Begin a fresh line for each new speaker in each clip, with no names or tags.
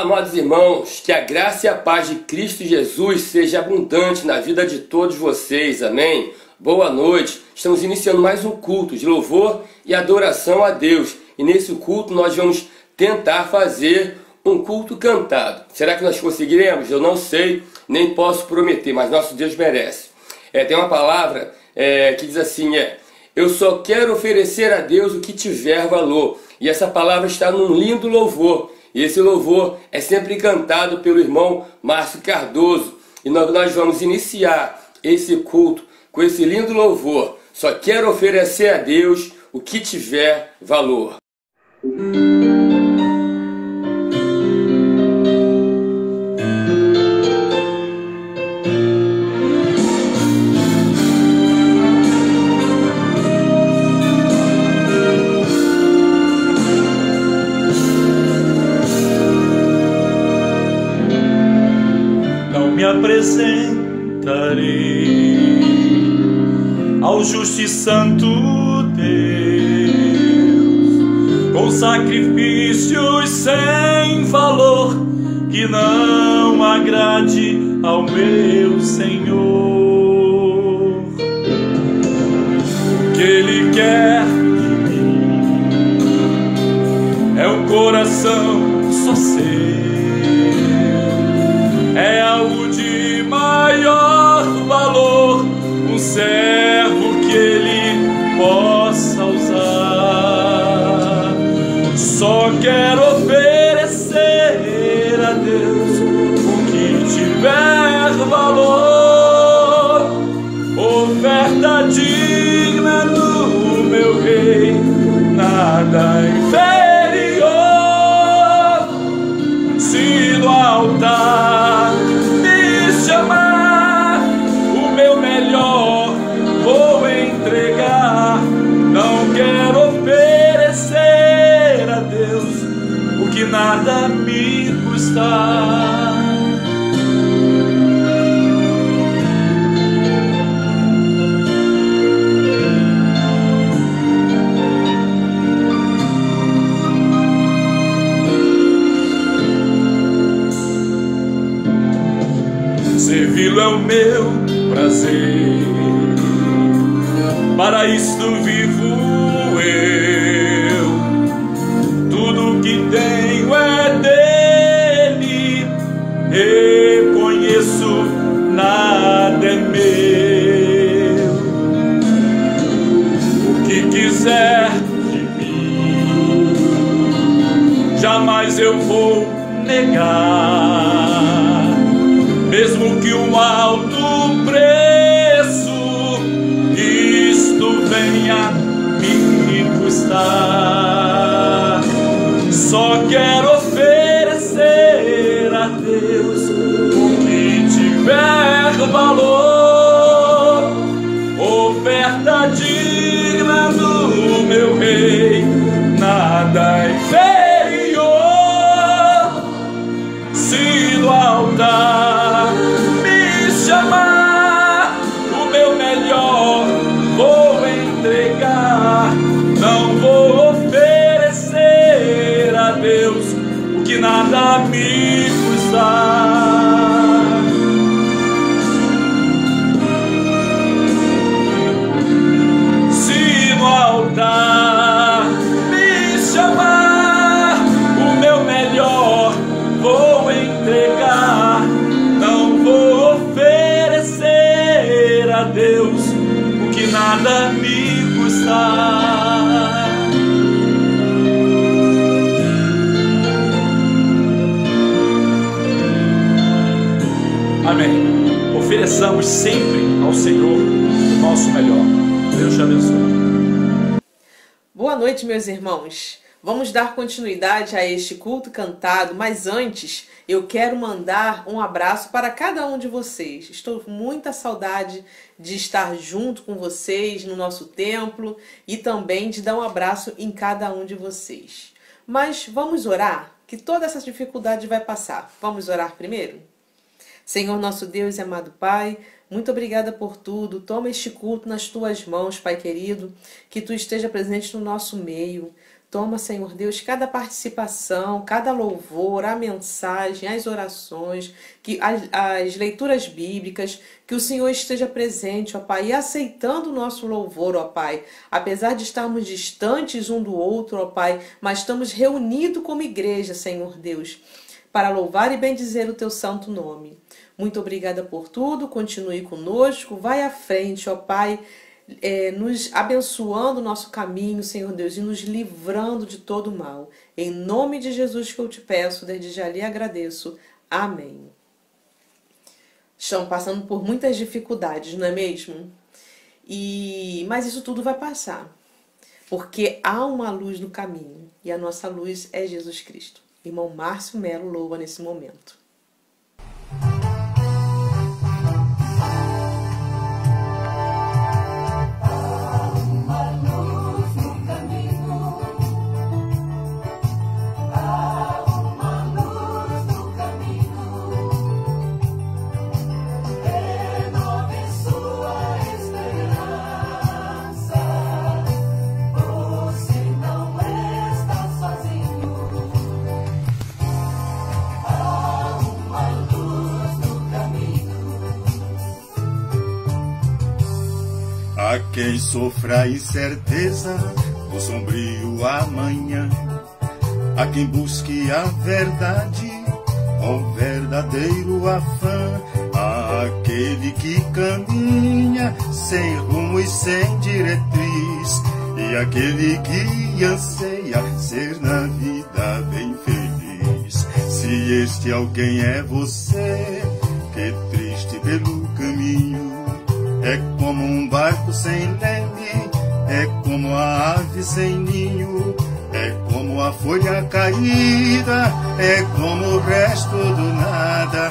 amados irmãos, que a graça e a paz de Cristo Jesus seja abundante na vida de todos vocês, amém? Boa noite, estamos iniciando mais um culto de louvor e adoração a Deus. E nesse culto nós vamos tentar fazer um culto cantado. Será que nós conseguiremos? Eu não sei, nem posso prometer, mas nosso Deus merece. Tem uma palavra que diz assim, eu só quero oferecer a Deus o que tiver valor. E essa palavra está num lindo louvor. E esse louvor é sempre cantado pelo irmão Márcio Cardoso. E nós vamos iniciar esse culto com esse lindo louvor. Só quero oferecer a Deus o que tiver valor.
Apresentarei ao justo e santo Deus com sacrifícios sem valor que não agrade ao meu Senhor. O que Ele quer de mim é um coração só seu, é algo de maior valor, um servo que Ele possa usar. Só quero oferecer a Deus o que tiver valor, oferta digna do meu Rei, nada inferior. Se no altar chamar, o meu melhor vou entregar. Não quero oferecer a Deus o que nada me custar. Servi-lo é o meu prazer, para isto vivo eu. Tudo que tenho é dele, reconheço, nada é meu. O que quiser de mim, jamais eu vou negar, mesmo que um alto preço isto venha me custar. Só quero oferecer a Deus o que tiver valor, oferta digna do meu Rei, nada inferior. Se do altar me chamar, o meu melhor vou entregar. Não vou oferecer a Deus o que nada me custar. Se no altar me chamar, o meu melhor vou entregar. Não vou oferecer a Deus o que nada me custar. Amém. Ofereçamos sempre ao Senhor o nosso melhor. Deus te abençoe.
Boa noite, meus irmãos. Vamos dar continuidade a este culto cantado, mas antes eu quero mandar um abraço para cada um de vocês. Estou com muita saudade de estar junto com vocês no nosso templo e também de dar um abraço em cada um de vocês. Mas vamos orar, que toda essa dificuldade vai passar. Vamos orar primeiro? Senhor nosso Deus e amado Pai, muito obrigada por tudo. Toma este culto nas tuas mãos, Pai querido, que tu esteja presente no nosso meio. Toma, Senhor Deus, cada participação, cada louvor, a mensagem, as orações, que as leituras bíblicas, que o Senhor esteja presente, ó Pai, e aceitando o nosso louvor, ó Pai. Apesar de estarmos distantes um do outro, ó Pai, mas estamos reunidos como igreja, Senhor Deus, para louvar e bendizer o Teu santo nome. Muito obrigada por tudo, continue conosco, vai à frente, ó Pai, nos abençoando o nosso caminho, Senhor Deus, e nos livrando de todo mal. Em nome de Jesus que eu te peço, desde já lhe agradeço. Amém. Estão passando por muitas dificuldades, não é mesmo? Mas isso tudo vai passar, porque há uma luz no caminho, e a nossa luz é Jesus Cristo. Irmão Márcio Melo louva nesse momento.
A quem sofra a incerteza do sombrio amanhã, a quem busque a verdade com verdadeiro afã, àquele que caminha sem rumo e sem diretriz, e aquele que anseia ser na vida bem feliz. Se este alguém é você, que triste pelo caminho, é como um barco sem leme, é como a ave sem ninho, é como a folha caída, é como o resto do nada.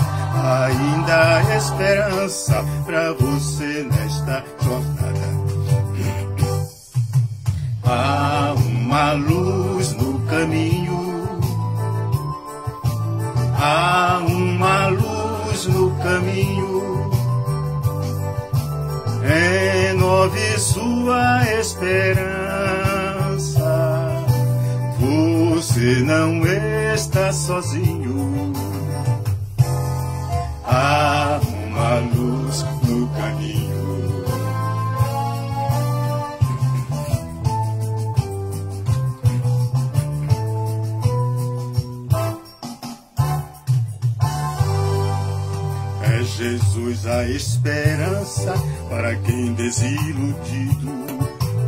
Ainda há esperança pra você nesta jornada. Há uma luz no caminho, há uma luz no caminho. Renove sua esperança, você não está sozinho. Há uma luz no caminho. É Jesus a esperança para quem desiludido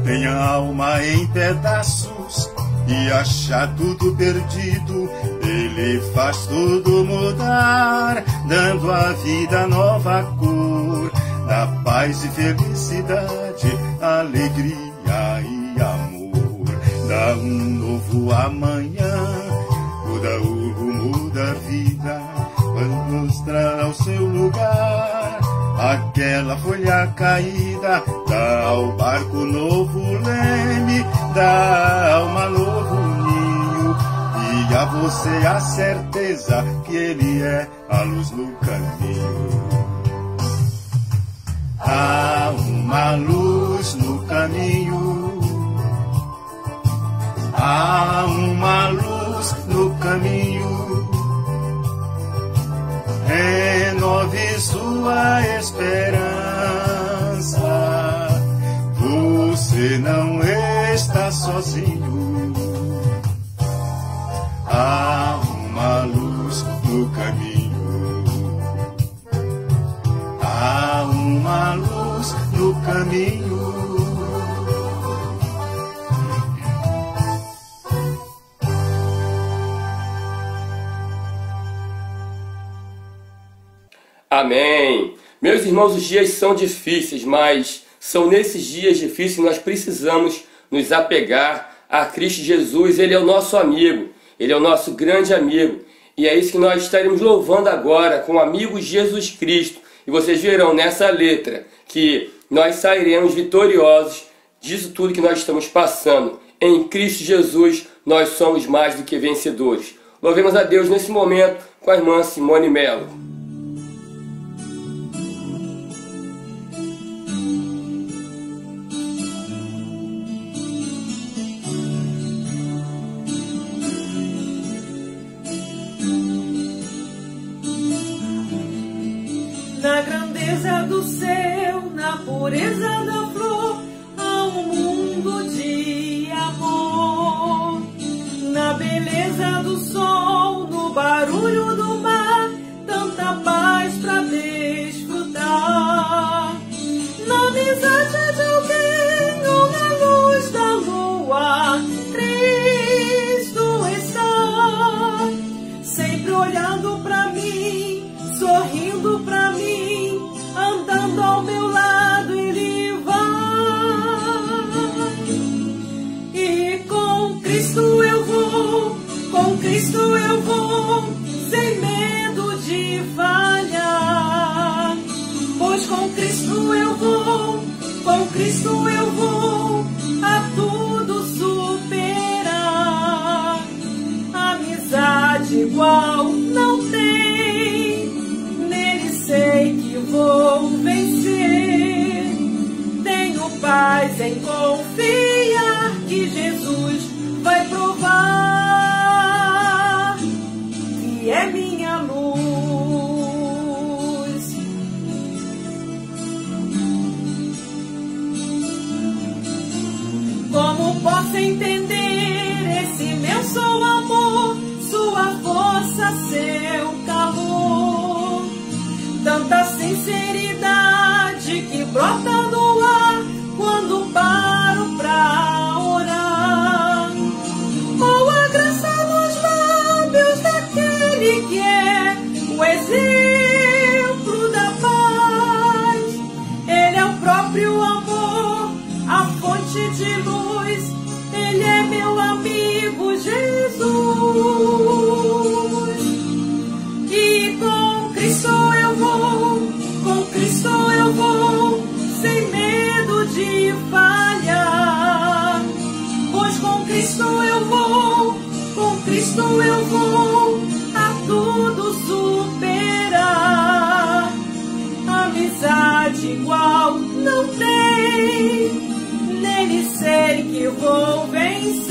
tem a alma em pedaços e acha tudo perdido. Ele faz tudo mudar, dando à vida nova cor, dá paz e felicidade, alegria e amor. Dá um novo amanhã, muda o rumo da vida, vai mostrar ao seu lugar aquela folha caída. Dá ao barco novo leme, dá alma novo ninho, e a você a certeza que ele é a luz no caminho. Há uma luz no caminho, há uma luz no caminho. Renove sua esperança, você não está sozinho. Há uma luz no caminho, há uma luz no caminho.
Amém. Meus irmãos, os dias são difíceis, mas são nesses dias difíceis que nós precisamos nos apegar a Cristo Jesus. Ele é o nosso amigo, Ele é o nosso grande amigo. E é isso que nós estaremos louvando agora com o amigo Jesus Cristo. E vocês verão nessa letra que nós sairemos vitoriosos disso tudo que nós estamos passando. Em Cristo Jesus nós somos mais do que vencedores. Louvemos a Deus nesse momento com a irmã Simone Melo.
Cristo eu vou a tudo superar. Amizade igual não tem, nele sei que vou vencer. Tenho paz em confiar que Jesus vai provar que é minha luz. Como posso entender esse imenso amor, sua força, seu calor, tanta sinceridade que brota no ar quando paro pra orar, ou a graça nos lábios daquele que é o exemplo da paz. Ele é o próprio amor, a fonte de luz, ele é meu amigo Jesus. E com Cristo eu vou, com Cristo eu vou, sem medo de falhar. Pois com Cristo eu vou, com Cristo eu vou a tudo superar. Amizade igual não tem, nele sei que vou vencer.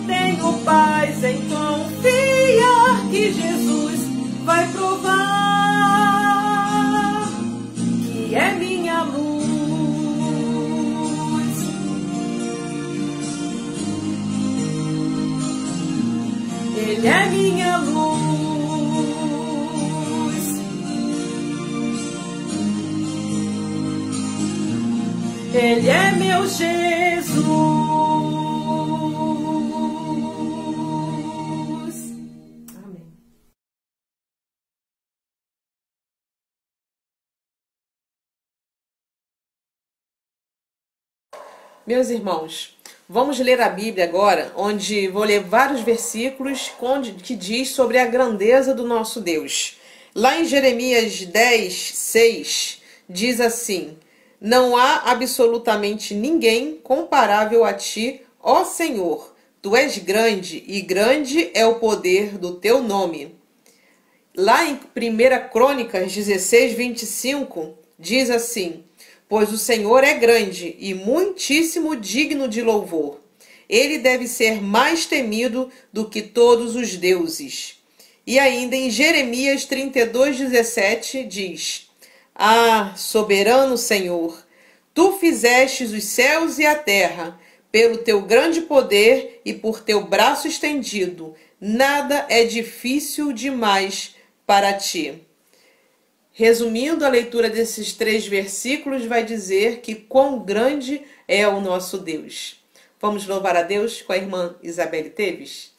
Tenho paz em confiar que Jesus vai provar que é minha luz. Ele é minha luz. Ele é meu Jesus. Amém.
Meus irmãos, vamos ler a Bíblia agora, onde vou ler vários versículos que diz sobre a grandeza do nosso Deus. Lá em Jeremias 10, 6, diz assim: não há absolutamente ninguém comparável a ti, ó Senhor. Tu és grande, e grande é o poder do teu nome. Lá em 1 Crônicas 16, 25, diz assim: pois o Senhor é grande e muitíssimo digno de louvor. Ele deve ser mais temido do que todos os deuses. E ainda em Jeremias 32, 17, diz: ah, soberano Senhor, tu fizestes os céus e a terra, pelo teu grande poder e por teu braço estendido, nada é difícil demais para ti. Resumindo, a leitura desses 3 versículos vai dizer que quão grande é o nosso Deus. Vamos louvar a Deus com a irmã Isabelle Teves?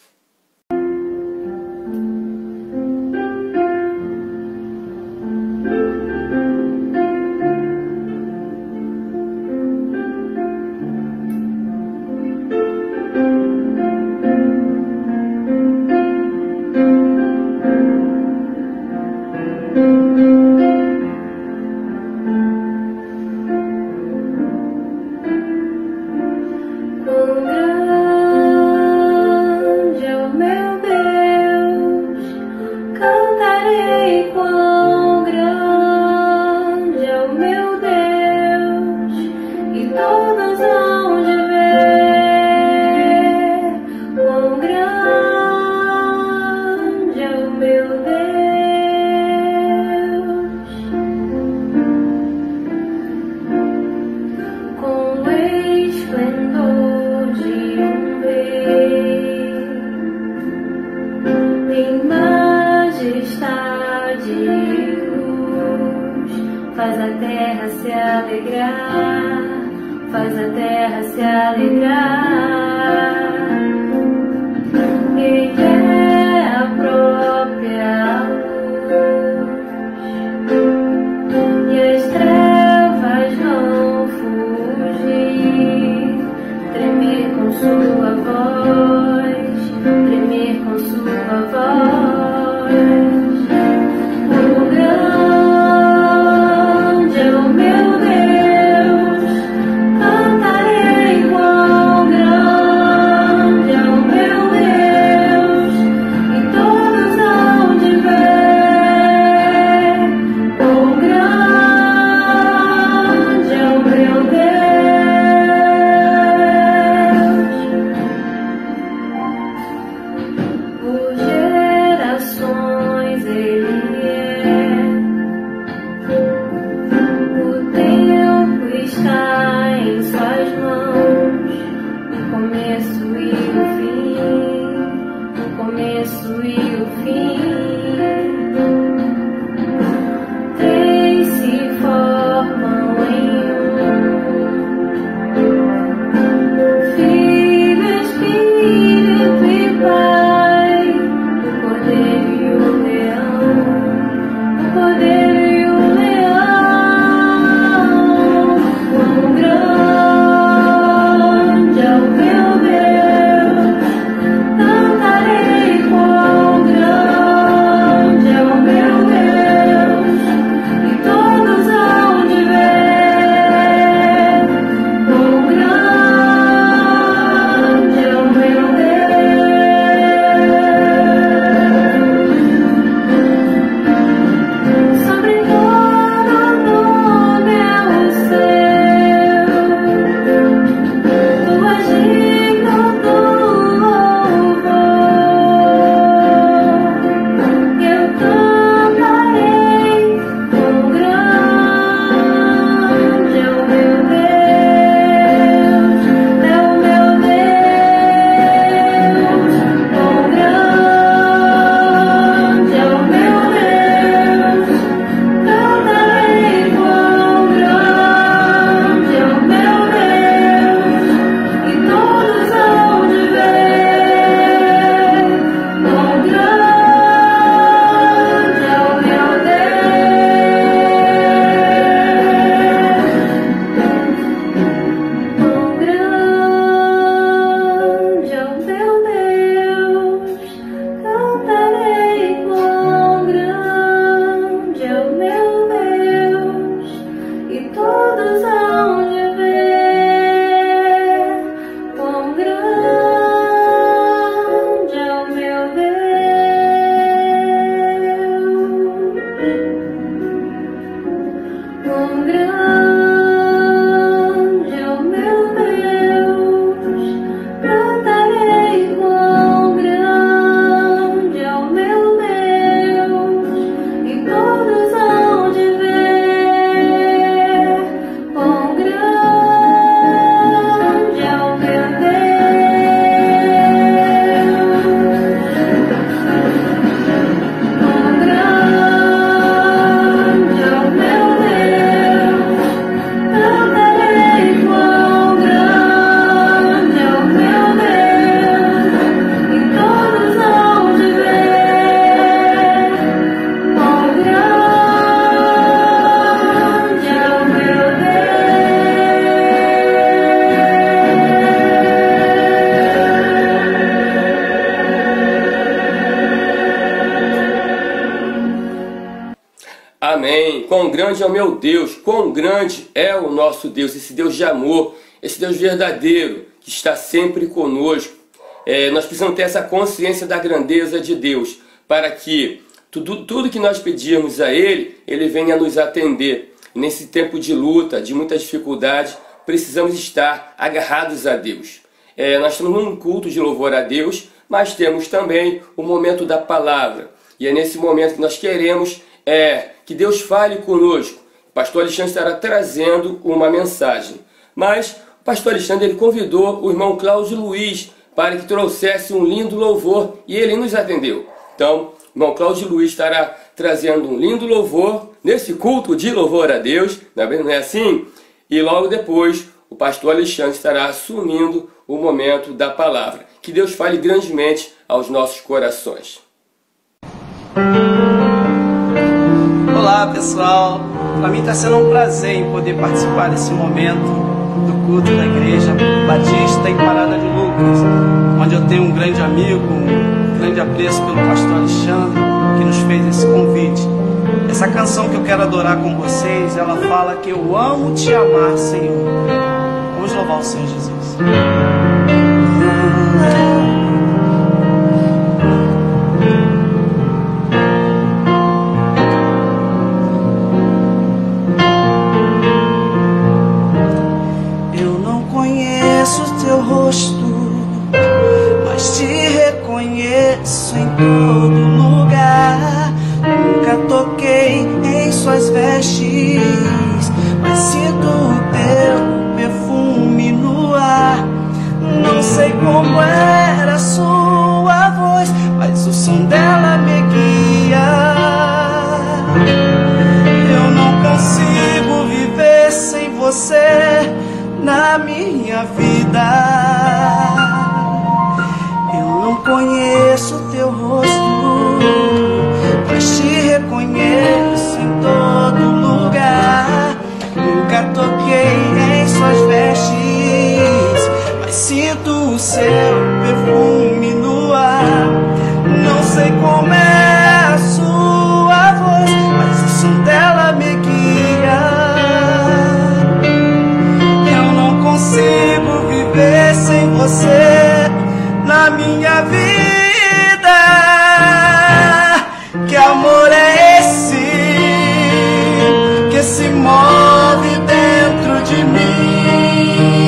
Faz a terra se alegrar, faz a terra se alegrar. Ele é a própria luz, e as trevas vão fugir, tremer com sua voz, tremer com sua voz. O grande é o meu Deus.
grande é o meu Deus, quão grande é o nosso Deus, esse Deus de amor, esse Deus verdadeiro, que está sempre conosco. Nós precisamos ter essa consciência da grandeza de Deus, para que tudo que nós pedirmos a Ele, Ele venha nos atender. Nesse tempo de luta, de muita dificuldade, precisamos estar agarrados a Deus. Nós estamos num culto de louvor a Deus, mas temos também o momento da palavra. E é nesse momento que nós queremos que Deus fale conosco. O pastor Alexandre estará trazendo uma mensagem. Mas o pastor Alexandre ele convidou o irmão Cláudio Luiz para que trouxesse um lindo louvor e ele nos atendeu. Então, o irmão Cláudio Luiz estará trazendo um lindo louvor nesse culto de louvor a Deus, não é assim? E logo depois o pastor Alexandre estará assumindo o momento da palavra. Que Deus fale grandemente aos nossos corações.
Olá pessoal, para mim está sendo um prazer em poder participar desse momento do culto da Igreja Batista em Parada de Lucas, onde eu tenho um grande amigo, um grande apreço pelo pastor Alexandre, que nos fez esse convite. Essa canção que eu quero adorar com vocês, ela fala que eu amo te amar, Senhor. Vamos louvar o Senhor Jesus.
Mas te reconheço em todo lugar. Nunca toquei em suas vestes, mas sinto o teu perfume no ar. Não sei como era a sua voz, mas o som dela me guia. Eu não consigo viver sem você na minha vida. Eu não conheço teu rosto, mas te reconheço em todo lugar. Nunca toquei em suas vestes, mas sinto o seu perfume no ar. Não sei como é a sua voz, mas o som dela me guia. Consigo viver sem você na minha vida. Que amor é esse que se move dentro de mim?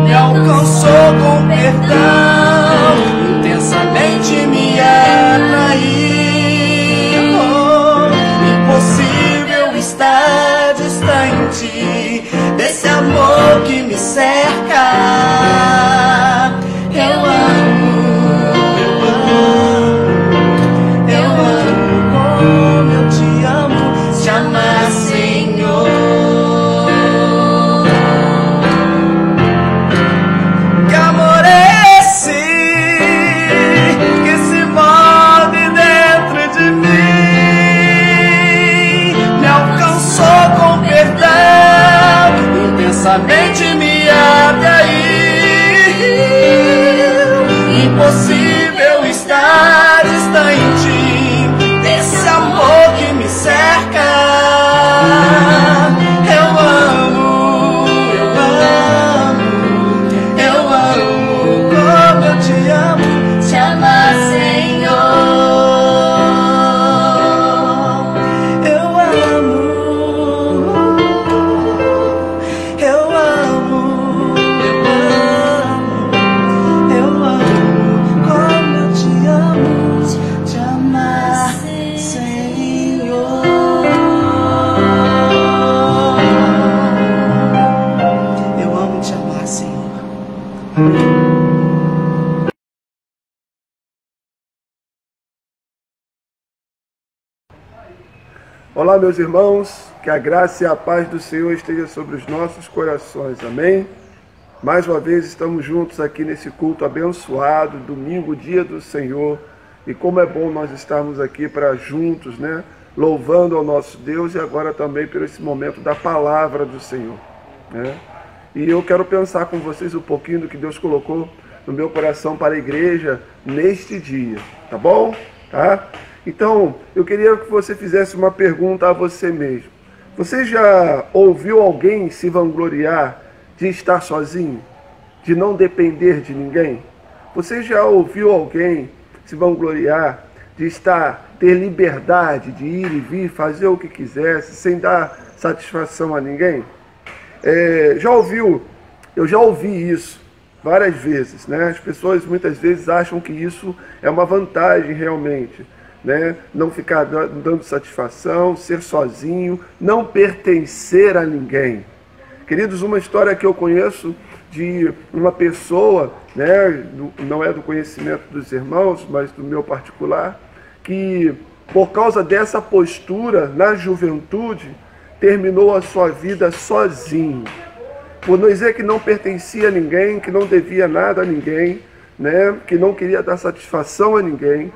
Me alcançou com perdão, intensamente me atraiu. Impossível estar distante desse amor que me cerca. Eu amo, eu amo, eu amo como eu te amo, te amar, Senhor. Que amor é esse que se move dentro de mim? Me alcançou com perdão, intensamente me atraiu. Impossível estar distante desse amor que me cerca. Eu amo, eu amo, eu amo como eu te amo, te amar, Senhor. Eu amo, eu amo, eu amo como eu te amo, te amar, Senhor. Eu amo te amar, Senhor.
Olá, meus irmãos, que a graça e a paz do Senhor esteja sobre os nossos corações, amém? Mais uma vez estamos juntos aqui nesse culto abençoado, domingo, dia do Senhor, e como é bom nós estarmos aqui para juntos, né, louvando ao nosso Deus, e agora também por esse momento da palavra do Senhor, né? E eu quero pensar com vocês um pouquinho do que Deus colocou no meu coração para a igreja neste dia, tá bom? Tá? Então, eu queria que você fizesse uma pergunta a você mesmo. Você já ouviu alguém se vangloriar de estar sozinho? De não depender de ninguém? Você já ouviu alguém se vangloriar de ter liberdade de ir e vir, fazer o que quisesse, sem dar satisfação a ninguém? Eu já ouvi isso várias vezes, né? As pessoas muitas vezes acham que isso é uma vantagem realmente, né? Não ficar dando satisfação, ser sozinho, não pertencer a ninguém. Queridos, uma história que eu conheço de uma pessoa, né, não é do conhecimento dos irmãos, mas do meu particular, que por causa dessa postura na juventude, terminou a sua vida sozinho. Por não dizer que não pertencia a ninguém, que não devia nada a ninguém, né, que não queria dar satisfação a ninguém.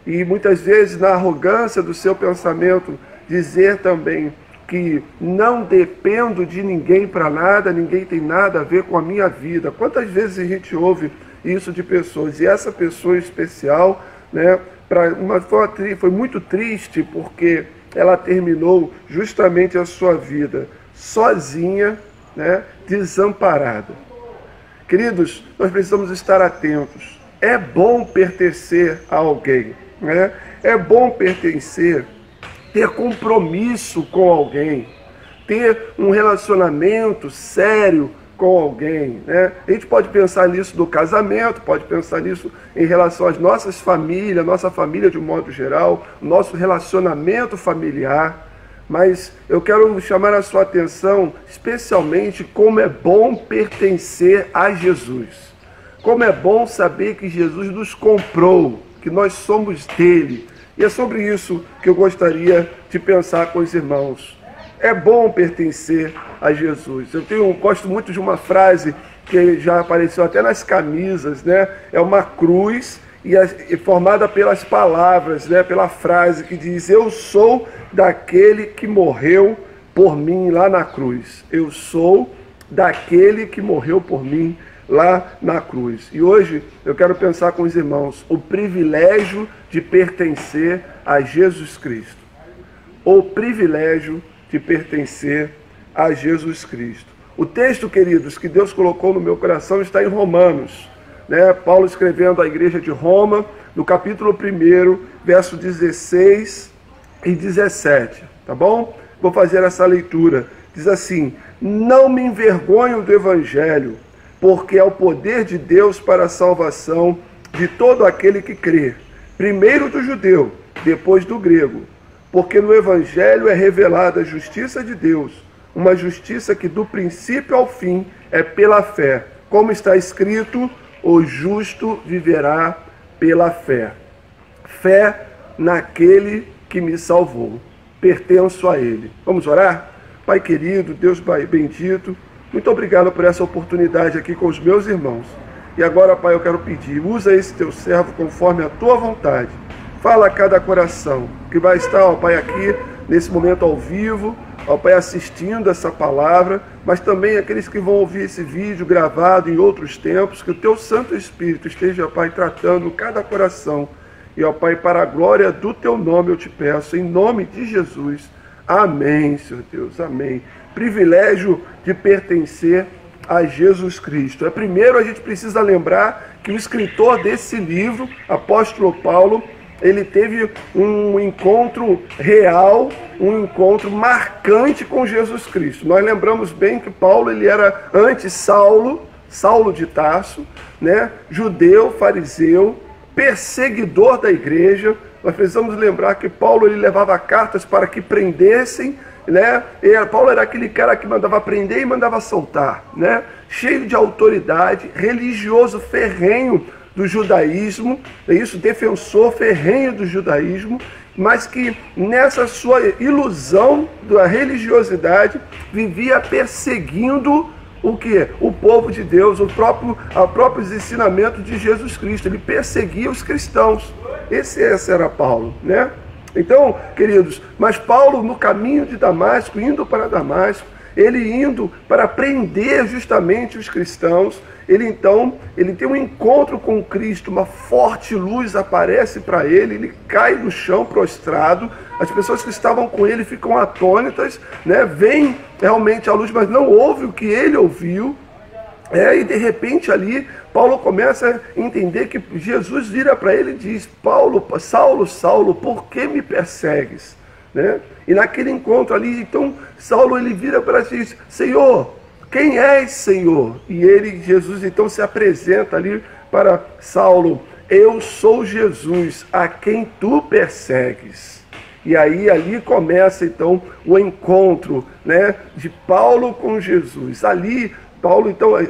E muitas vezes, na arrogância do seu pensamento, dizer também que não dependo de ninguém para nada, ninguém tem nada a ver com a minha vida. Quantas vezes a gente ouve isso de pessoas? E essa pessoa especial, né, foi muito triste porque ela terminou justamente a sua vida sozinha, né, desamparada. Queridos, nós precisamos estar atentos. É bom pertencer a alguém, né? É bom pertencer, ter compromisso com alguém, ter um relacionamento sério com alguém, né? A gente pode pensar nisso do casamento, pode pensar nisso em relação às nossas famílias, nossa família de um modo geral, nosso relacionamento familiar. Mas eu quero chamar a sua atenção especialmente como é bom pertencer a Jesus. Como é bom saber que Jesus nos comprou, que nós somos dele. E é sobre isso que eu gostaria de pensar com os irmãos. É bom pertencer a Jesus. Eu gosto muito de uma frase que já apareceu até nas camisas, né? É uma cruz e formada pelas palavras, né? Pela frase que diz: eu sou daquele que morreu por mim lá na cruz. Eu sou daquele que morreu por mim lá na cruz. E hoje eu quero pensar com os irmãos o privilégio de pertencer a Jesus Cristo. O privilégio de pertencer a Jesus Cristo. O texto, queridos, que Deus colocou no meu coração está em Romanos, né? Paulo escrevendo à igreja de Roma, no capítulo 1, verso 16 e 17, tá bom? Vou fazer essa leitura. Diz assim: não me envergonho do evangelho, porque é o poder de Deus para a salvação de todo aquele que crê, primeiro do judeu, depois do grego. Porque no evangelho é revelada a justiça de Deus, uma justiça que do princípio ao fim é pela fé. Como está escrito: o justo viverá pela fé. Fé naquele que me salvou. Pertenço a ele. Vamos orar? Pai querido, Deus bendito, muito obrigado por essa oportunidade aqui com os meus irmãos. E agora, Pai, eu quero pedir, usa esse teu servo conforme a tua vontade. Fala a cada coração que vai estar, ó Pai, aqui nesse momento ao vivo, ó Pai, assistindo essa palavra, mas também aqueles que vão ouvir esse vídeo gravado em outros tempos, que o teu Santo Espírito esteja, Pai, tratando cada coração. E, ó Pai, para a glória do teu nome eu te peço, em nome de Jesus. Amém, Senhor Deus, amém. Privilégio de pertencer a Jesus Cristo. Primeiro a gente precisa lembrar que o escritor desse livro, apóstolo Paulo, ele teve um encontro real, um encontro marcante com Jesus Cristo. Nós lembramos bem que Paulo, ele era antes Saulo de Tarso, né? Judeu, fariseu, perseguidor da igreja. Nós precisamos lembrar que Paulo, ele levava cartas para que prendessem, né? Paulo era aquele cara que mandava prender e mandava soltar, né? Cheio de autoridade, religioso ferrenho do judaísmo, é isso, defensor ferrenho do judaísmo, mas que nessa sua ilusão da religiosidade vivia perseguindo o quê? O povo de Deus, os próprios ensinamentos de Jesus Cristo. Ele perseguia os cristãos. Esse era Paulo, né? Então, queridos, mas Paulo, no caminho de Damasco, indo para Damasco, ele indo para prender justamente os cristãos, ele tem um encontro com Cristo, uma forte luz aparece para ele cai no chão prostrado, as pessoas que estavam com ele ficam atônitas, né? Vem realmente a luz, mas não ouve o que ele ouviu. E de repente ali, Paulo começa a entender que Jesus vira para ele e diz: Saulo, Saulo, por que me persegues? Né? E naquele encontro ali, então, Saulo ele vira para ele e diz: Senhor, quem és, Senhor? E Jesus então se apresenta ali para Saulo: eu sou Jesus, a quem tu persegues. E aí ali começa então o encontro, né, de Paulo com Jesus. Ali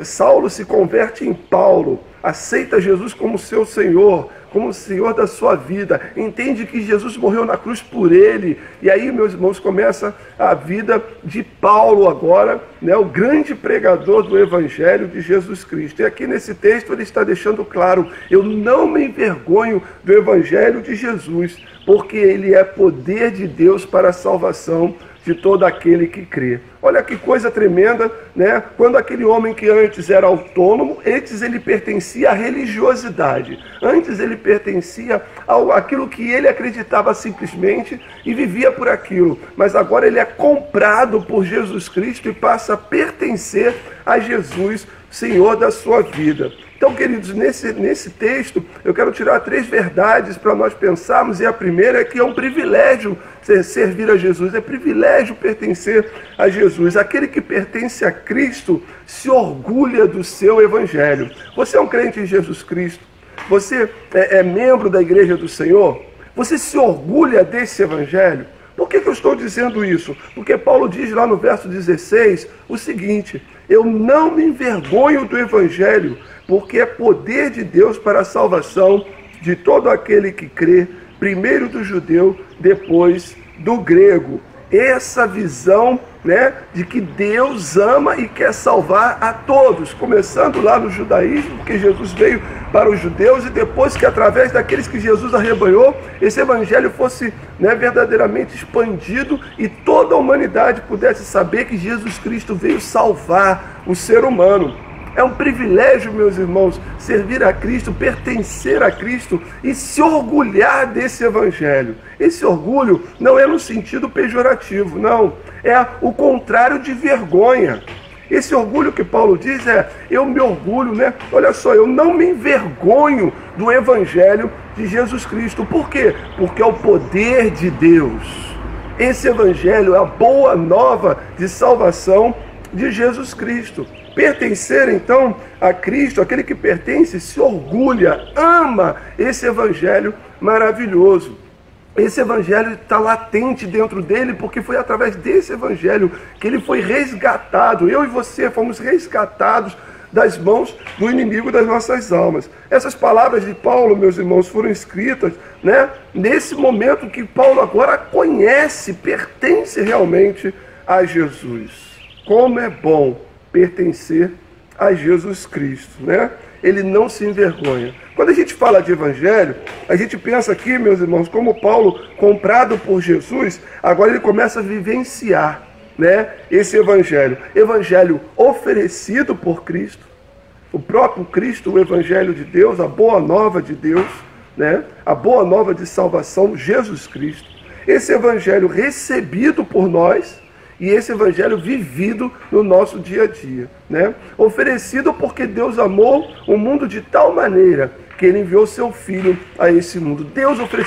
Saulo se converte em Paulo, aceita Jesus como seu Senhor, como o Senhor da sua vida, entende que Jesus morreu na cruz por ele. E aí, meus irmãos, começa a vida de Paulo agora, né, o grande pregador do Evangelho de Jesus Cristo. E aqui nesse texto ele está deixando claro: eu não me envergonho do Evangelho de Jesus, porque ele é poder de Deus para a salvação de todo aquele que crê. Olha que coisa tremenda, né? Quando aquele homem que antes era autônomo, antes ele pertencia à religiosidade, antes ele pertencia àquilo que ele acreditava simplesmente e vivia por aquilo, mas agora ele é comprado por Jesus Cristo e passa a pertencer a Jesus, Senhor da sua vida. Então, queridos, nesse texto, eu quero tirar 3 verdades para nós pensarmos, e a primeira é que é um privilégio servir a Jesus, é privilégio pertencer a Jesus. Aquele que pertence a Cristo se orgulha do seu Evangelho. Você é um crente em Jesus Cristo? Você é membro da Igreja do Senhor? Você se orgulha desse Evangelho? Por que eu estou dizendo isso? Porque Paulo diz lá no verso 16 o seguinte: eu não me envergonho do Evangelho, porque é poder de Deus para a salvação de todo aquele que crê, primeiro do judeu, depois do grego. Essa visão, né, de que Deus ama e quer salvar a todos, começando lá no judaísmo, porque Jesus veio para os judeus, e depois que através daqueles que Jesus arrebanhou, esse evangelho fosse, né, verdadeiramente expandido e toda a humanidade pudesse saber que Jesus Cristo veio salvar o ser humano. É um privilégio, meus irmãos, servir a Cristo, pertencer a Cristo e se orgulhar desse Evangelho. Esse orgulho não é no sentido pejorativo, não. É o contrário de vergonha. Esse orgulho que Paulo diz eu me orgulho, né? Olha só, eu não me envergonho do Evangelho de Jesus Cristo. Por quê? Porque é o poder de Deus. Esse Evangelho é a boa nova de salvação de Jesus Cristo. Pertencer, então, a Cristo, aquele que pertence, se orgulha, ama esse Evangelho maravilhoso. Esse Evangelho está latente dentro dele, porque foi através desse Evangelho que ele foi resgatado. Eu e você fomos resgatados das mãos do inimigo das nossas almas. Essas palavras de Paulo, meus irmãos, foram escritas, né, nesse momento que Paulo agora conhece, pertence realmente a Jesus. Como é bom pertencer a Jesus Cristo, né? Ele não se envergonha. Quando a gente fala de evangelho, a gente pensa aqui, meus irmãos, como Paulo, comprado por Jesus, agora ele começa a vivenciar, né, esse evangelho. Evangelho oferecido por Cristo, o próprio Cristo, o evangelho de Deus, a boa nova de Deus, né? A boa nova de salvação, Jesus Cristo. Esse evangelho recebido por nós, e esse evangelho vivido no nosso dia a dia, né? Oferecido porque Deus amou o mundo de tal maneira que ele enviou seu Filho a esse mundo.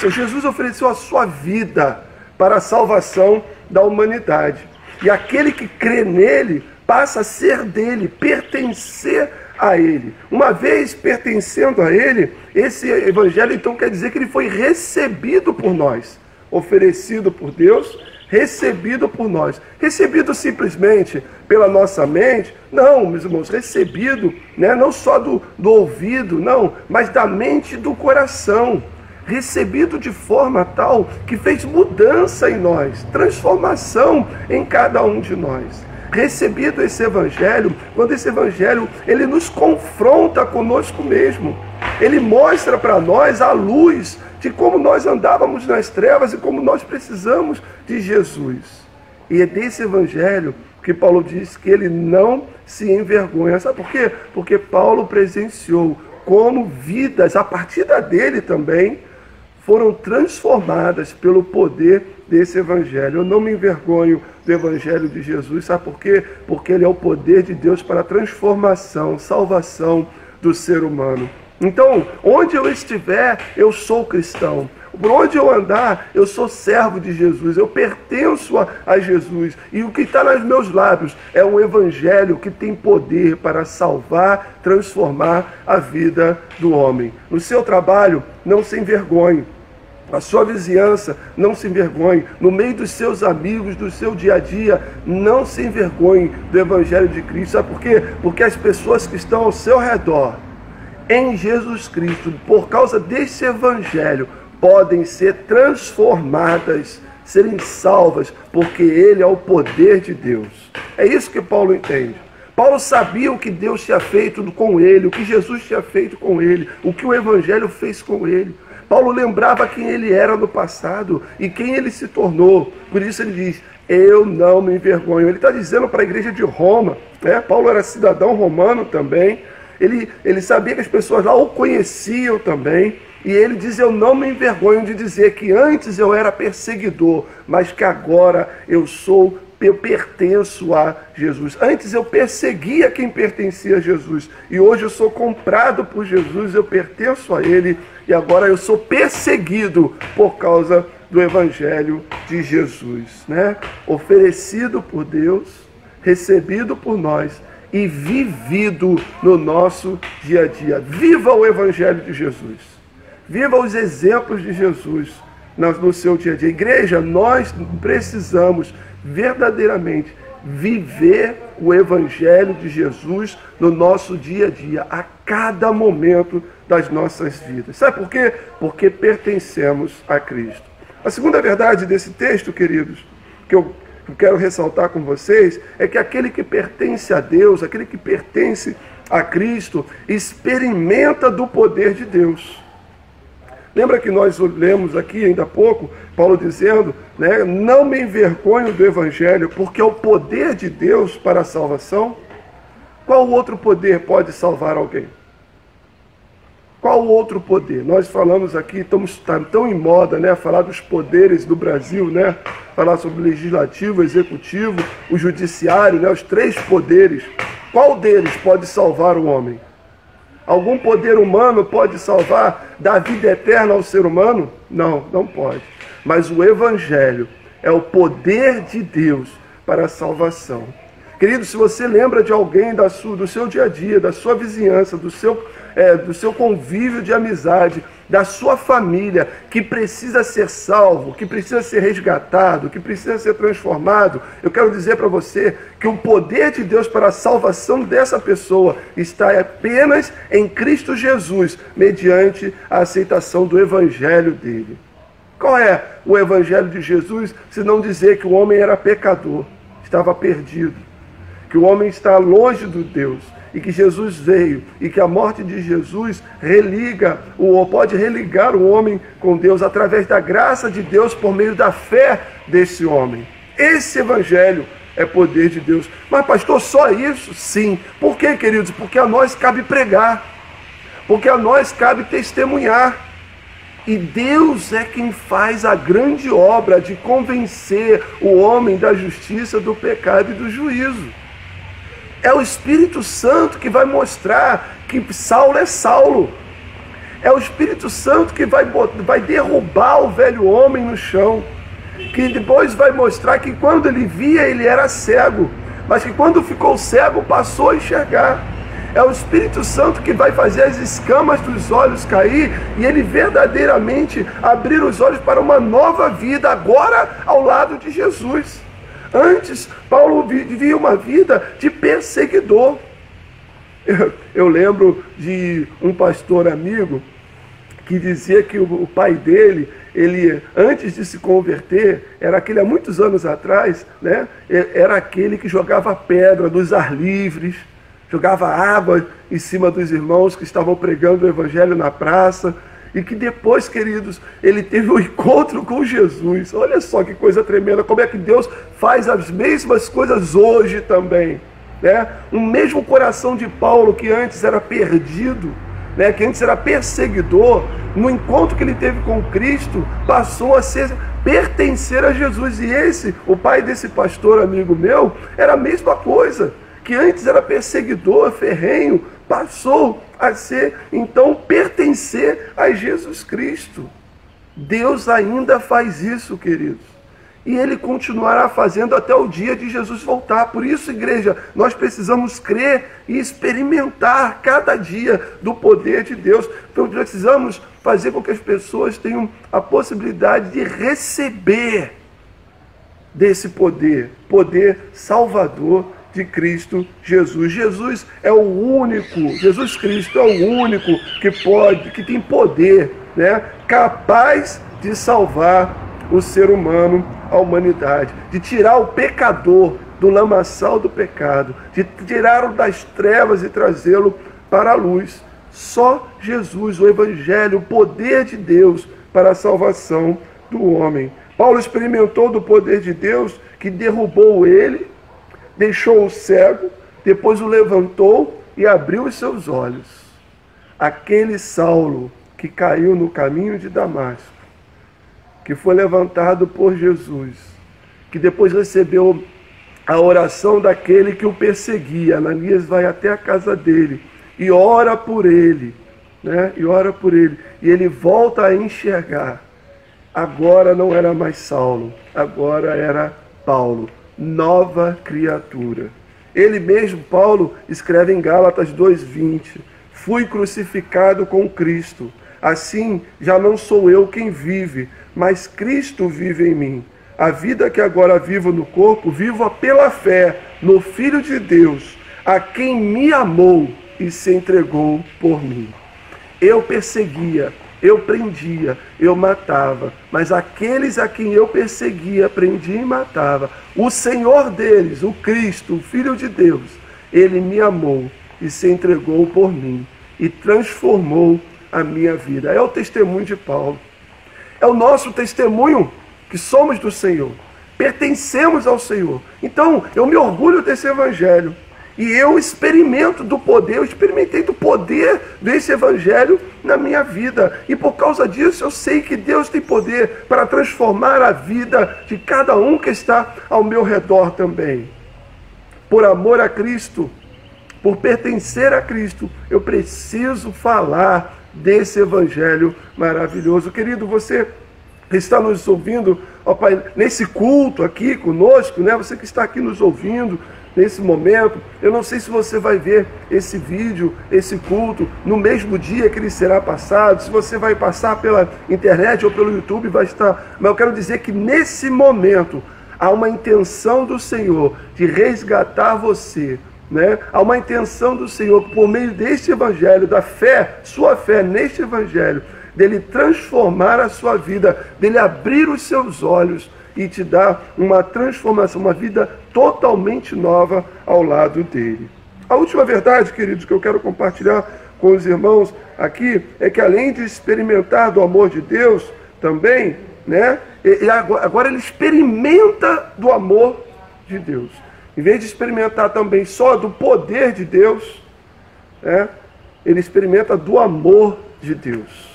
Jesus ofereceu a sua vida para a salvação da humanidade. E aquele que crê nele passa a ser dele, pertencer a ele. Uma vez pertencendo a ele, esse evangelho então quer dizer que ele foi recebido por nós, oferecido por Deus, recebido por nós. Recebido simplesmente pela nossa mente? Não, meus irmãos, recebido, né, não só do ouvido, não, mas da mente e do coração. Recebido de forma tal que fez mudança em nós, transformação em cada um de nós. Recebido esse evangelho, quando esse evangelho ele nos confronta conosco mesmo. Ele mostra para nós a luz de como nós andávamos nas trevas e como nós precisamos de Jesus. E é desse evangelho que Paulo diz que ele não se envergonha. Sabe por quê? Porque Paulo presenciou como vidas, a partir dele também, foram transformadas pelo poder desse evangelho. Eu não me envergonho do evangelho de Jesus. Sabe por quê? Porque ele é o poder de Deus para a transformação, salvação do ser humano. Então, onde eu estiver, eu sou cristão. Por onde eu andar, eu sou servo de Jesus, eu pertenço a Jesus. E o que está nos meus lábios é um evangelho que tem poder para salvar, transformar a vida do homem. No seu trabalho, não se envergonhe. A sua vizinhança, não se envergonhe. No meio dos seus amigos, do seu dia a dia, não se envergonhe do evangelho de Cristo. Sabe por quê? Porque as pessoas que estão ao seu redor, em Jesus Cristo, por causa desse evangelho, podem ser transformadas, serem salvas, porque ele é o poder de Deus. É isso que Paulo entende. Paulo sabia o que Deus tinha feito com ele, o que Jesus tinha feito com ele, o que o evangelho fez com ele. Paulo lembrava quem ele era no passado e quem ele se tornou. Por isso ele diz, eu não me envergonho. Ele está dizendo para a igreja de Roma, né? Paulo era cidadão romano também. Ele sabia que as pessoas lá o conheciam também. E ele diz, eu não me envergonho de dizer que antes eu era perseguidor, mas que agora eu pertenço a Jesus. Antes eu perseguia quem pertencia a Jesus. E hoje eu sou comprado por Jesus, eu pertenço a ele. E agora eu sou perseguido por causa do evangelho de Jesus, né? Oferecido por Deus, recebido por nós e vivido no nosso dia a dia. Viva o evangelho de Jesus. Viva os exemplos de Jesus no seu dia a dia. Igreja, nós precisamos verdadeiramente viver o evangelho de Jesus no nosso dia a dia, a cada momento das nossas vidas. Sabe por quê? Porque pertencemos a Cristo. A segunda verdade desse texto, queridos, que eu quero ressaltar com vocês, é que aquele que pertence a Deus, aquele que pertence a Cristo, experimenta do poder de Deus. Lembra que nós lemos aqui ainda há pouco, Paulo dizendo, né, não me envergonho do evangelho, porque é o poder de Deus para a salvação. Qual outro poder pode salvar alguém? Qual outro poder? Nós falamos aqui, estamos tão em moda, né, falar dos poderes do Brasil, né, falar sobre o legislativo, o executivo, o judiciário, né, os três poderes. Qual deles pode salvar o homem? Algum poder humano pode salvar, dar vida eterna ao ser humano? Não, não pode. Mas o evangelho é o poder de Deus para a salvação. Querido, se você lembra de alguém do seu dia a dia, da sua vizinhança, do seu convívio de amizade, da sua família, que precisa ser salvo, que precisa ser resgatado, que precisa ser transformado, eu quero dizer para você que o poder de Deus para a salvação dessa pessoa está apenas em Cristo Jesus, mediante a aceitação do evangelho dele. Qual é o evangelho de Jesus, se não dizer que o homem era pecador, estava perdido, que o homem está longe de Deus, e que Jesus veio, e que a morte de Jesus pode religar o homem com Deus através da graça de Deus por meio da fé desse homem. Esse evangelho é poder de Deus. Mas pastor, só isso? Sim. Por quê, queridos? Porque a nós cabe pregar, porque a nós cabe testemunhar. E Deus é quem faz a grande obra de convencer o homem da justiça, do pecado e do juízo. É o Espírito Santo que vai mostrar que Saulo é Saulo. É o Espírito Santo que vai derrubar o velho homem no chão. Que depois vai mostrar que quando ele via, ele era cego. Mas que quando ficou cego, passou a enxergar. É o Espírito Santo que vai fazer as escamas dos olhos cair e ele verdadeiramente abrir os olhos para uma nova vida, agora ao lado de Jesus. Antes, Paulo vivia uma vida de perseguidor. Eu lembro de um pastor amigo que dizia que o pai dele, ele, antes de se converter, era aquele há muitos anos atrás, né? Era aquele que jogava pedra nos ar livres, jogava água em cima dos irmãos que estavam pregando o evangelho na praça. e que depois, queridos, ele teve um encontro com Jesus. Olha só que coisa tremenda, como é que Deus faz as mesmas coisas hoje também, né? O mesmo coração de Paulo, que antes era perdido, né, que antes era perseguidor, no encontro que ele teve com Cristo, passou a pertencer a Jesus. E esse, o pai desse pastor amigo meu, era a mesma coisa, que antes era perseguidor, ferrenho, passou a ser, então, pertencer a Jesus Cristo. Deus ainda faz isso, queridos. E Ele continuará fazendo até o dia de Jesus voltar. Por isso, igreja, nós precisamos crer e experimentar cada dia do poder de Deus. Então, precisamos fazer com que as pessoas tenham a possibilidade de receber desse poder, poder salvador de Cristo Jesus. Jesus é o único, Jesus Cristo é o único que tem poder, né, capaz de salvar o ser humano, a humanidade, de tirar o pecador do lamaçal do pecado, de tirá-lo das trevas e trazê-lo para a luz. Só Jesus, o Evangelho, o poder de Deus para a salvação do homem. Paulo experimentou do poder de Deus que derrubou ele, deixou-o cego, depois o levantou e abriu os seus olhos. Aquele Saulo que caiu no caminho de Damasco, que foi levantado por Jesus, que depois recebeu a oração daquele que o perseguia. Ananias vai até a casa dele e ora por ele, né? E ora por ele. E ele volta a enxergar. Agora não era mais Saulo, agora era Paulo, nova criatura. Ele mesmo, Paulo, escreve em Gálatas 2:20, fui crucificado com Cristo. Assim, já não sou eu quem vive, mas Cristo vive em mim. A vida que agora vivo no corpo, vivo-a pela fé no Filho de Deus, a quem me amou e se entregou por mim. Eu perseguia, eu prendia, eu matava, mas aqueles a quem eu perseguia, prendia e matava, o Senhor deles, o Cristo, o Filho de Deus, ele me amou e se entregou por mim e transformou a minha vida. É o testemunho de Paulo. É o nosso testemunho que somos do Senhor. Pertencemos ao Senhor. Então, eu me orgulho desse Evangelho. E eu experimento do poder, eu experimentei do poder desse Evangelho na minha vida. E por causa disso, eu sei que Deus tem poder para transformar a vida de cada um que está ao meu redor também. Por amor a Cristo, por pertencer a Cristo, eu preciso falar desse Evangelho maravilhoso. Querido, você que está nos ouvindo, ó Pai, nesse culto aqui conosco, né? Você que está aqui nos ouvindo nesse momento, eu não sei se você vai ver esse vídeo, esse culto, no mesmo dia que ele será passado, se você vai passar pela internet ou pelo YouTube, vai estar, mas eu quero dizer que nesse momento há uma intenção do Senhor de resgatar você, né? Há uma intenção do Senhor, por meio deste Evangelho, da fé, sua fé neste Evangelho, dele transformar a sua vida, dele abrir os seus olhos e te dar uma transformação, uma vida totalmente nova ao lado dele. A última verdade, queridos, que eu quero compartilhar com os irmãos aqui, é que além de experimentar do amor de Deus, também, né? E agora ele experimenta do amor de Deus. Em vez de experimentar também só do poder de Deus, né, ele experimenta do amor de Deus.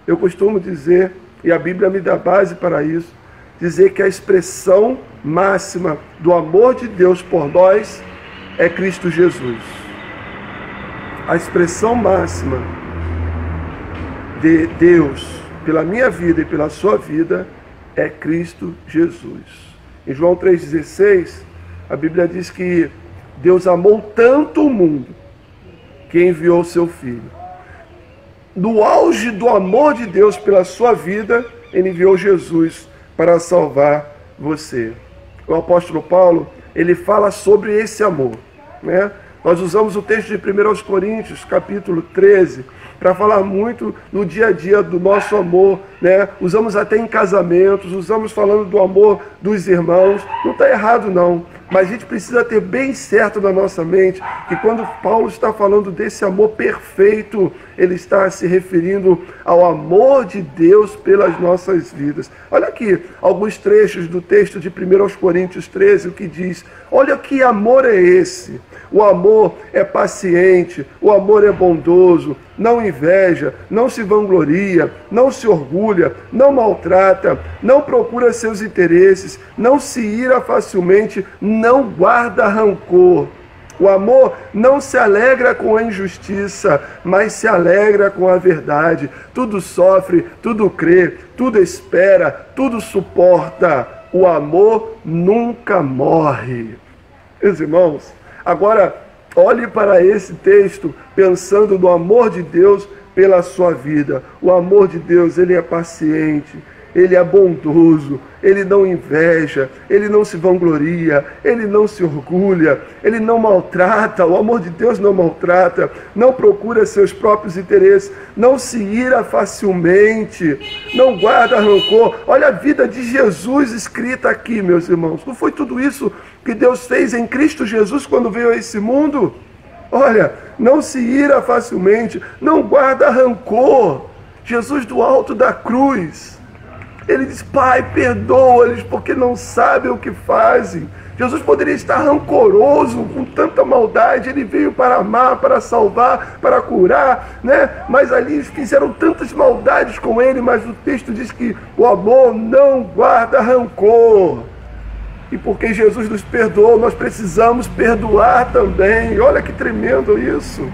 Eu costumo dizer, e a Bíblia me dá base para isso, dizer que a expressão máxima do amor de Deus por nós é Cristo Jesus. A expressão máxima de Deus pela minha vida e pela sua vida é Cristo Jesus. Em João 3,16, a Bíblia diz que Deus amou tanto o mundo que enviou o seu Filho. No auge do amor de Deus pela sua vida, ele enviou Jesus para salvar você. O apóstolo Paulo, ele fala sobre esse amor, né? Nós usamos o texto de 1 Coríntios, capítulo 13, para falar muito no dia a dia do nosso amor, né? Usamos até em casamentos, usamos falando do amor dos irmãos. Não está errado não, Mas a gente precisa ter bem certo na nossa mente que quando Paulo está falando desse amor perfeito, ele está se referindo ao amor de Deus pelas nossas vidas. Olha aqui alguns trechos do texto de 1 Coríntios 13, o que diz: olha que amor é esse. O amor é paciente, o amor é bondoso, não inveja, não se vangloria, não se orgulha, não maltrata, não procura seus interesses, não se ira facilmente, não guarda rancor. O amor não se alegra com a injustiça, mas se alegra com a verdade. Tudo sofre, tudo crê, tudo espera, tudo suporta. O amor nunca morre. Meus irmãos, agora olhe para esse texto pensando no amor de Deus pela sua vida. O amor de Deus, ele é paciente, ele é bondoso, ele não inveja, ele não se vangloria, ele não se orgulha, ele não maltrata. O amor de Deus não maltrata, não procura seus próprios interesses, não se ira facilmente, não guarda rancor. Olha a vida de Jesus escrita aqui, meus irmãos. Não foi tudo isso que Deus fez em Cristo Jesus quando veio a esse mundo? Olha, não se ira facilmente, não guarda rancor. Jesus do alto da cruz, ele diz: Pai, perdoa-lhes porque não sabem o que fazem. Jesus poderia estar rancoroso com tanta maldade. Ele veio para amar, para salvar, para curar, né? Mas ali fizeram tantas maldades com ele, mas o texto diz que o amor não guarda rancor. E porque Jesus nos perdoou, nós precisamos perdoar também. Olha que tremendo isso.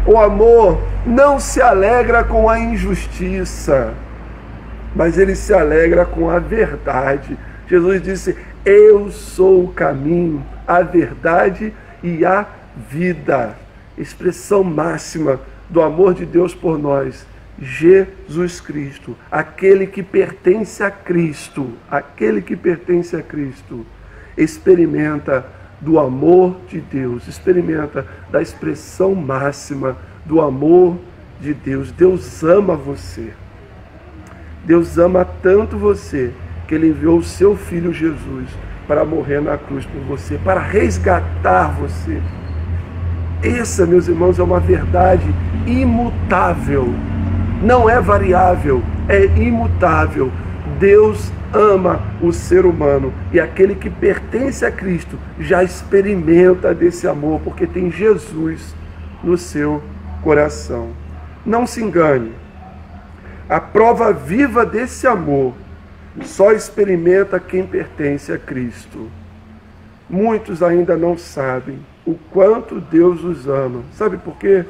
O amor não se alegra com a injustiça, mas ele se alegra com a verdade. Jesus disse: eu sou o caminho, a verdade e a vida. Expressão máxima do amor de Deus por nós. Jesus Cristo, aquele que pertence a Cristo, experimenta do amor de Deus, experimenta da expressão máxima do amor de Deus. Deus ama você. Deus ama tanto você que ele enviou o seu Filho Jesus para morrer na cruz por você, para resgatar você. Essa, meus irmãos, é uma verdade imutável. Não é variável, é imutável. Deus ama o ser humano e aquele que pertence a Cristo já experimenta desse amor, porque tem Jesus no seu coração. Não se engane. A prova viva desse amor só experimenta quem pertence a Cristo. Muitos ainda não sabem o quanto Deus os ama. Sabe por quê?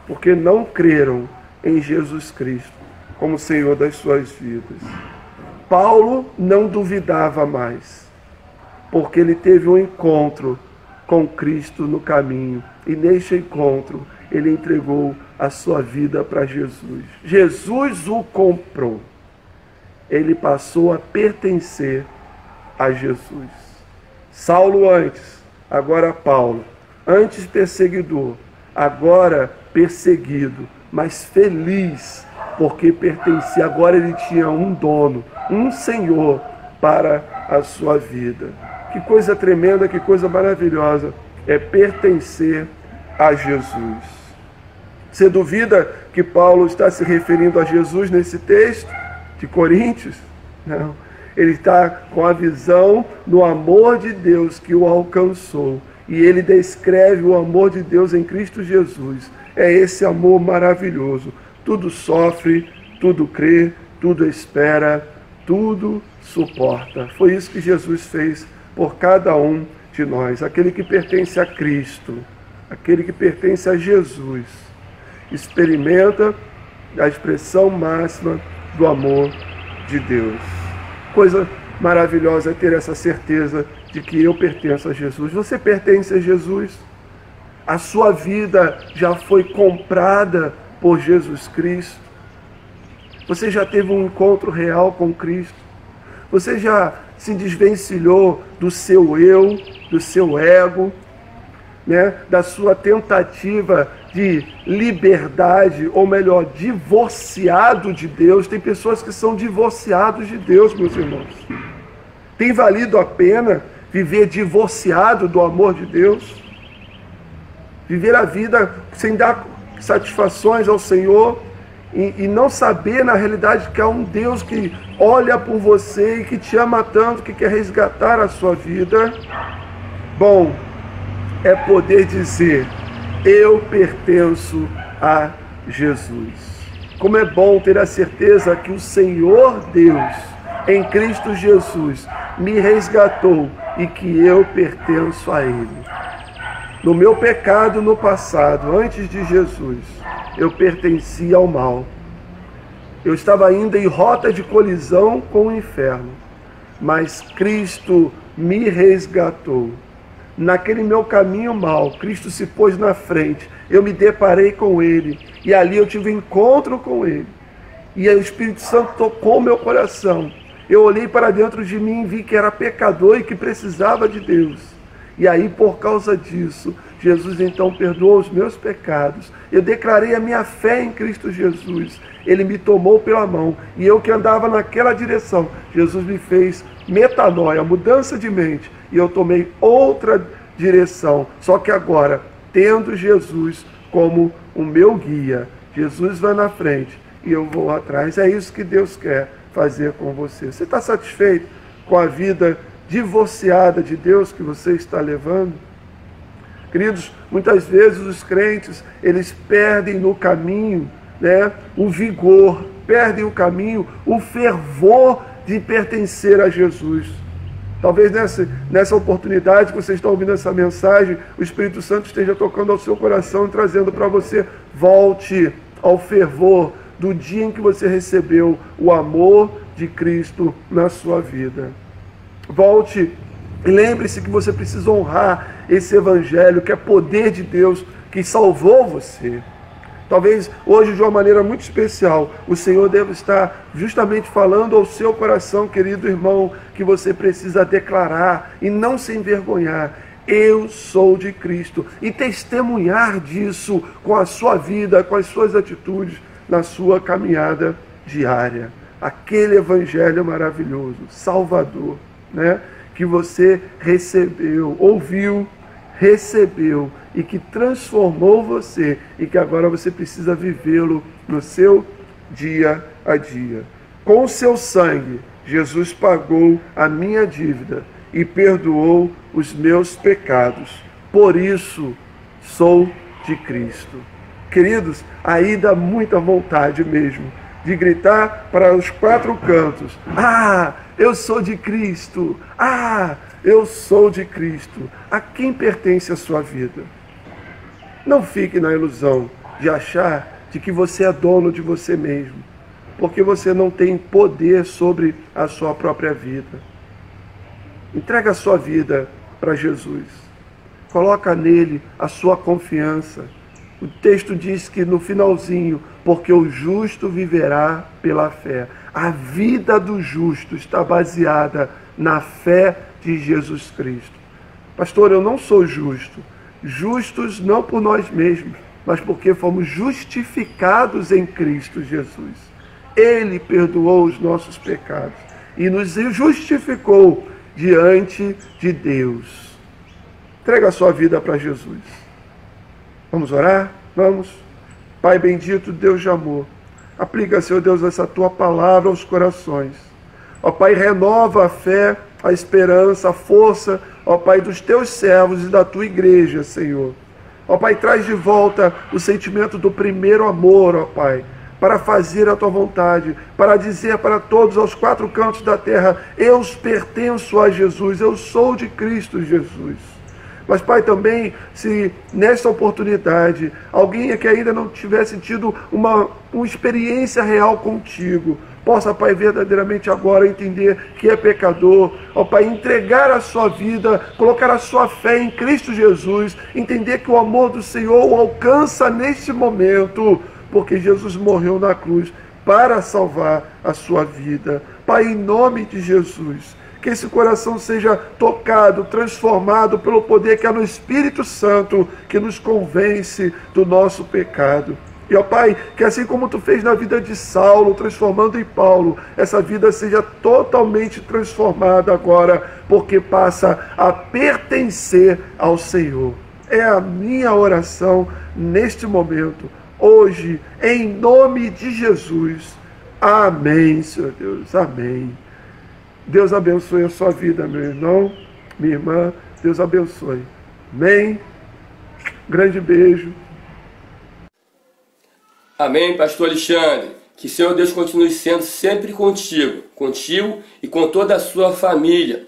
Porque não creram em Jesus Cristo como Senhor das suas vidas. Paulo não duvidava mais, porque ele teve um encontro com Cristo no caminho, e neste encontro ele entregou a sua vida para Jesus. Jesus o comprou. Ele passou a pertencer a Jesus. Saulo antes, agora Paulo. Antes perseguidor, agora perseguido, mas feliz, porque pertencia. Agora ele tinha um dono, um Senhor para a sua vida. Que coisa tremenda, que coisa maravilhosa é pertencer a Jesus. Você duvida que Paulo está se referindo a Jesus nesse texto de Coríntios? Não. Ele está com a visão do amor de Deus que o alcançou. E ele descreve o amor de Deus em Cristo Jesus. É esse amor maravilhoso. Tudo sofre, tudo crê, tudo espera, tudo suporta. Foi isso que Jesus fez por cada um de nós. Aquele que pertence a Cristo, aquele que pertence a Jesus, experimenta a expressão máxima do amor de Deus. Coisa maravilhosa é ter essa certeza de que eu pertenço a Jesus. Você pertence a Jesus? A sua vida já foi comprada por Jesus Cristo? Você já teve um encontro real com Cristo? Você já se desvencilhou do seu eu, do seu ego, né? Da sua tentativa de liberdade, ou melhor, divorciado de Deus? Tem pessoas que são divorciados de Deus, meus irmãos. Tem valido a pena viver divorciado do amor de Deus, viver a vida sem dar satisfações ao Senhor e não saber na realidade que há um Deus que olha por você e que te ama tanto, que quer resgatar a sua vida. Bom, é poder dizer: eu pertenço a Jesus. Como é bom ter a certeza que o Senhor Deus, em Cristo Jesus, me resgatou e que eu pertenço a Ele. No meu pecado no passado, antes de Jesus, eu pertencia ao mal. Eu estava ainda em rota de colisão com o inferno, mas Cristo me resgatou. Naquele meu caminho mal, Cristo se pôs na frente, eu me deparei com Ele, e ali eu tive um encontro com Ele. E aí o Espírito Santo tocou meu coração. Eu olhei para dentro de mim e vi que era pecador e que precisava de Deus. E aí, por causa disso, Jesus então perdoou os meus pecados. Eu declarei a minha fé em Cristo Jesus. Ele me tomou pela mão. E eu que andava naquela direção, Jesus me fez metanoia, mudança de mente. E eu tomei outra direção. Só que agora, tendo Jesus como o meu guia, Jesus vai na frente e eu vou atrás. É isso que Deus quer fazer com você. Você está satisfeito com a vida divorciada de Deus que você está levando? Queridos, muitas vezes os crentes, eles perdem no caminho, o vigor, perdem o caminho, o fervor de pertencer a Jesus. Talvez nessa oportunidade que você está ouvindo essa mensagem, o Espírito Santo esteja tocando ao seu coração e trazendo para você: volte ao fervor do dia em que você recebeu o amor de Cristo na sua vida. Volte e lembre-se que você precisa honrar esse Evangelho, que é poder de Deus, que salvou você. Talvez hoje, de uma maneira muito especial, o Senhor deve estar justamente falando ao seu coração, querido irmão, que você precisa declarar e não se envergonhar: eu sou de Cristo, e testemunhar disso com a sua vida, com as suas atitudes, na sua caminhada diária. Aquele Evangelho maravilhoso, salvador, que você recebeu, ouviu, recebeu e que transformou você e que agora você precisa vivê-lo no seu dia a dia. Com o seu sangue, Jesus pagou a minha dívida e perdoou os meus pecados. Por isso, sou de Cristo. Queridos, aí dá muita vontade mesmo de gritar para os quatro cantos: ah, eu sou de Cristo! Ah, eu sou de Cristo! A quem pertence a sua vida? Não fique na ilusão de achar de que você é dono de você mesmo, porque você não tem poder sobre a sua própria vida. Entrega a sua vida para Jesus. Coloca nele a sua confiança. O texto diz que no finalzinho: porque o justo viverá pela fé. A vida do justo está baseada na fé de Jesus Cristo. Pastor, eu não sou justo. Justos não por nós mesmos, mas porque fomos justificados em Cristo Jesus. Ele perdoou os nossos pecados e nos justificou diante de Deus. Entrega a sua vida para Jesus. Vamos orar? Vamos. Pai bendito, Deus de amor, aplica, Senhor Deus, essa Tua palavra aos corações. Ó Pai, renova a fé, a esperança, a força, ó Pai, dos Teus servos e da Tua igreja, Senhor. Ó Pai, traz de volta o sentimento do primeiro amor, ó Pai, para fazer a Tua vontade, para dizer para todos aos quatro cantos da terra: eu pertenço a Jesus, eu sou de Cristo Jesus. Mas, Pai, também, se nesta oportunidade alguém que ainda não tivesse tido uma experiência real contigo, possa, Pai, verdadeiramente agora entender que é pecador, ó Pai, entregar a sua vida, colocar a sua fé em Cristo Jesus, entender que o amor do Senhor o alcança neste momento, porque Jesus morreu na cruz para salvar a sua vida. Pai, em nome de Jesus, que esse coração seja tocado, transformado pelo poder que há no Espírito Santo, que nos convence do nosso pecado. E, ó Pai, que assim como Tu fez na vida de Saulo, transformando em Paulo, essa vida seja totalmente transformada agora, porque passa a pertencer ao Senhor. É a minha oração neste momento, hoje, em nome de Jesus. Amém, Senhor Deus, amém. Deus abençoe a sua vida, meu irmão, minha irmã, Deus abençoe. Amém. Grande beijo.
Amém, pastor Alexandre. Que o Senhor Deus continue sendo sempre contigo e com toda a sua família.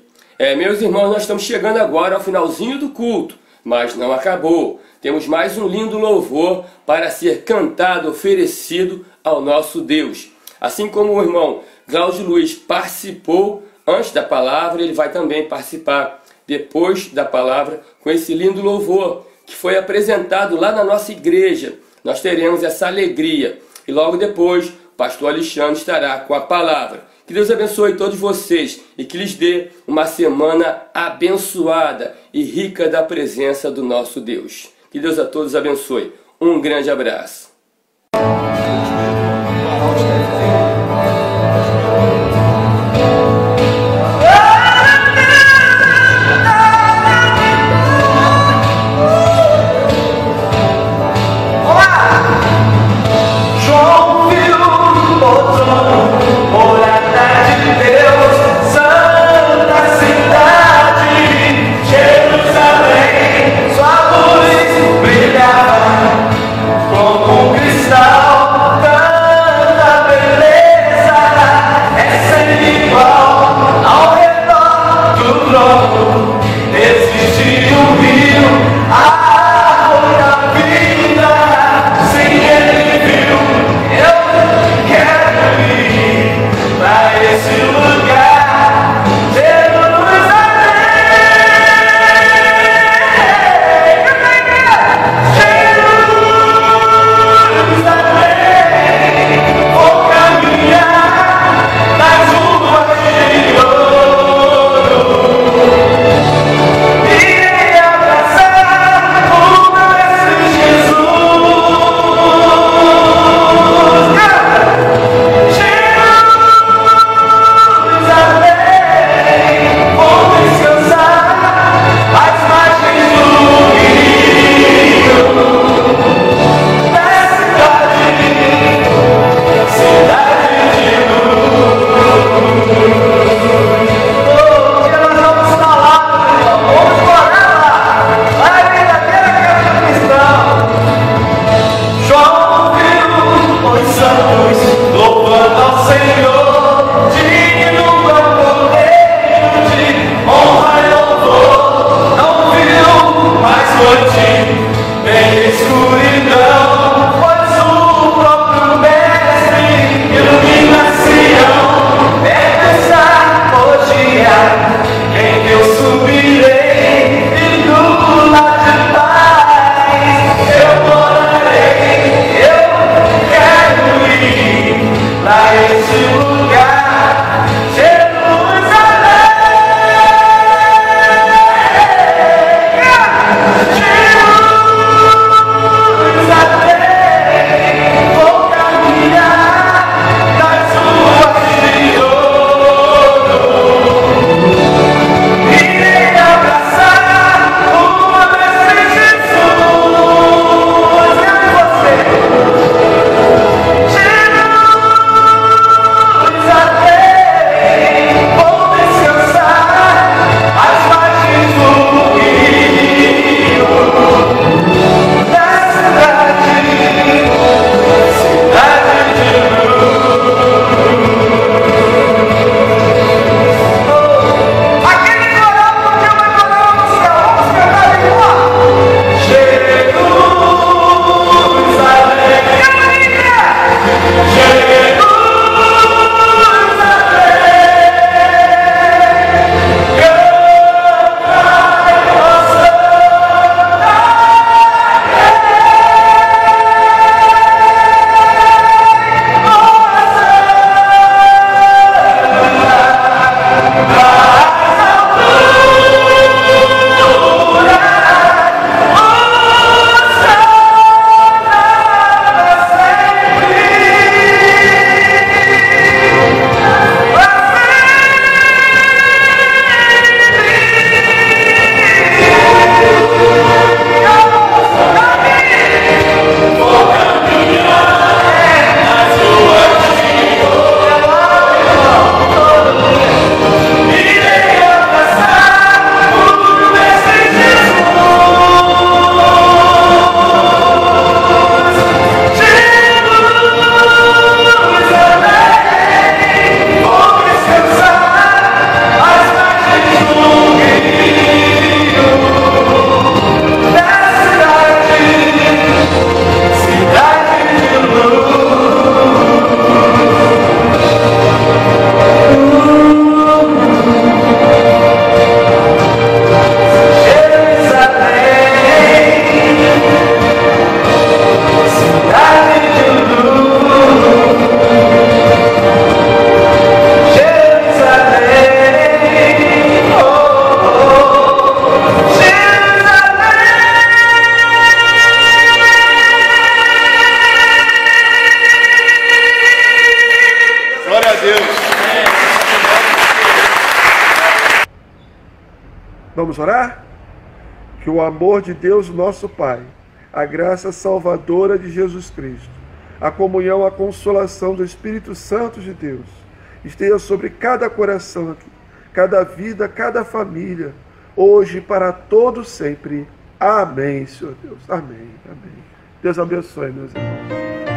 Meus irmãos, nós estamos chegando agora ao finalzinho do culto, mas não acabou. Temos mais um lindo louvor para ser cantado, oferecido ao nosso Deus. Assim como o irmão Cláudio Luiz participou antes da palavra, ele vai também participar depois da palavra com esse lindo louvor que foi apresentado lá na nossa igreja. Nós teremos essa alegria e logo depois o pastor Alexandre estará com a palavra. Que Deus abençoe todos vocês e que lhes dê uma semana abençoada e rica da presença do nosso Deus. Que Deus a todos abençoe. Um grande abraço.
Jerusalém.
Vamos orar? Que o amor de Deus, nosso Pai, a graça salvadora de Jesus Cristo, a comunhão, a consolação do Espírito Santo de Deus, esteja sobre cada coração aqui, cada vida, cada família, hoje e para todos sempre. Amém, Senhor Deus. Amém. Amém. Deus abençoe, meus irmãos.